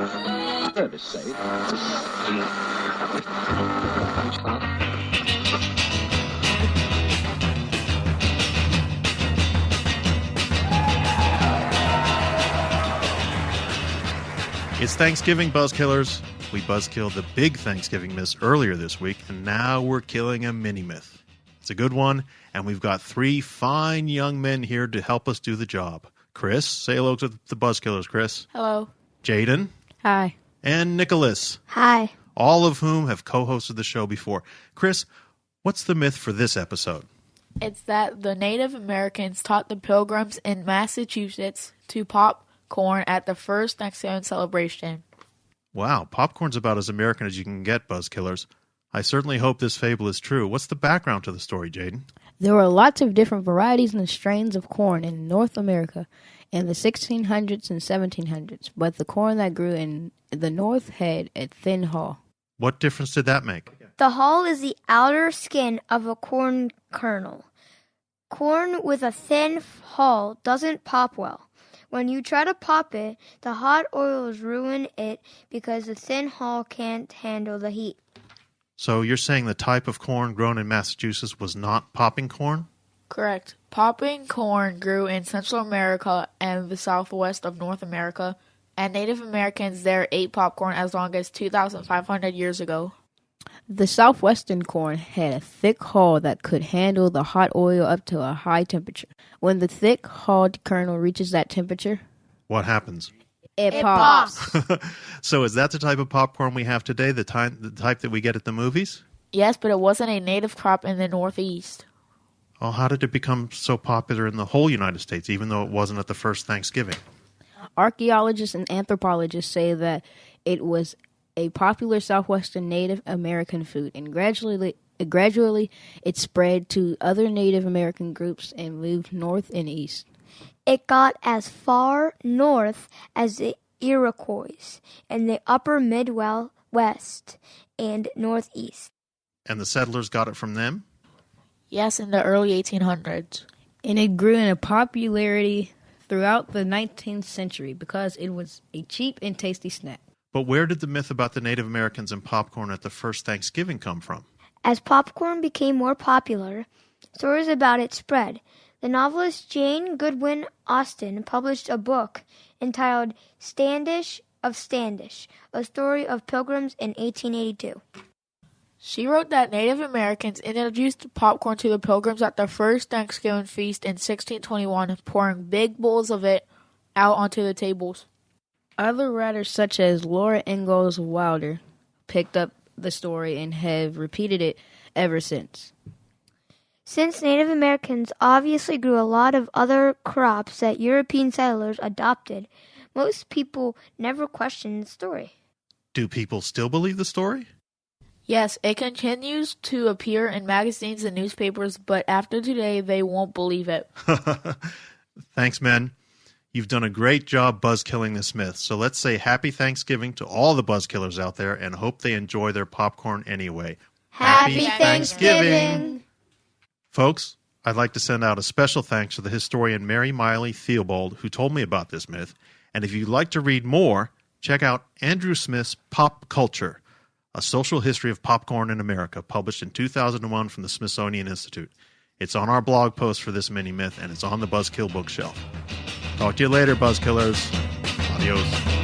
Service safe. It's Thanksgiving, Buzzkillers. We buzzkilled the big Thanksgiving myth earlier this week, and now we're killing a mini-myth. It's a good one, and we've got three fine young men here to help us do the job. Chris, say hello to the Buzzkillers, Chris. Hello. Jaden. Hi. And Nicholas. Hi. All of whom have co-hosted the show before. Chris, what's the myth for this episode? It's that the Native Americans taught the Pilgrims in Massachusetts to pop corn at the first Thanksgiving celebration. Wow, popcorn's about as American as you can get, Buzzkillers. I certainly hope this fable is true. What's the background to the story, Jaden? There were lots of different varieties and strains of corn in North America in the 1600s and 1700s, but the corn that grew in the north had a thin hull. What difference did that make? The hull is the outer skin of a corn kernel. Corn with a thin hull doesn't pop well. When you try to pop it, the hot oils ruin it because the thin hull can't handle the heat. So you're saying the type of corn grown in Massachusetts was not popping corn? Correct. Popping corn grew in Central America and the southwest of North America, and Native Americans there ate popcorn as long as 2,500 years ago. The southwestern corn had a thick hull that could handle the hot oil up to a high temperature. When the thick-hulled kernel reaches that temperature, What happens? it pops. So is that the type of popcorn we have today, the type that we get at the movies? Yes, but it wasn't a native crop in the Northeast. Well, how did it become so popular in the whole United States, even though it wasn't at the first Thanksgiving? Archaeologists and anthropologists say that it was a popular southwestern Native American food, and gradually it spread to other Native American groups and moved north and east. It got as far north as the Iroquois in the upper Midwest and Northeast. And the settlers got it from them? Yes, in the early 1800s. And it grew in popularity throughout the 19th century because it was a cheap and tasty snack. But where did the myth about the Native Americans and popcorn at the first Thanksgiving come from? As popcorn became more popular, stories about it spread. The novelist Jane Goodwin Austen published a book entitled Standish of Standish, a story of Pilgrims in 1882. She wrote that Native Americans introduced popcorn to the Pilgrims at the first Thanksgiving feast in 1621, pouring big bowls of it out onto the tables. Other writers, such as Laura Ingalls Wilder, picked up the story and have repeated it ever since. Since Native Americans obviously grew a lot of other crops that European settlers adopted, most people never questioned the story. Do people still believe the story? Yes, it continues to appear in magazines and newspapers, but after today, they won't believe it. Thanks, men. You've done a great job buzzkilling this myth, so let's say happy Thanksgiving to all the buzzkillers out there and hope they enjoy their popcorn anyway. Happy Thanksgiving! Folks, I'd like to send out a special thanks to the historian Mary Miley Theobald, who told me about this myth, and if you'd like to read more, check out Andrew Smith's Pop Culture, A Social History of Popcorn in America, published in 2001 from the Smithsonian Institute. It's on our blog post for this mini-myth, and it's on the Buzzkill bookshelf. Talk to you later, Buzzkillers. Adios.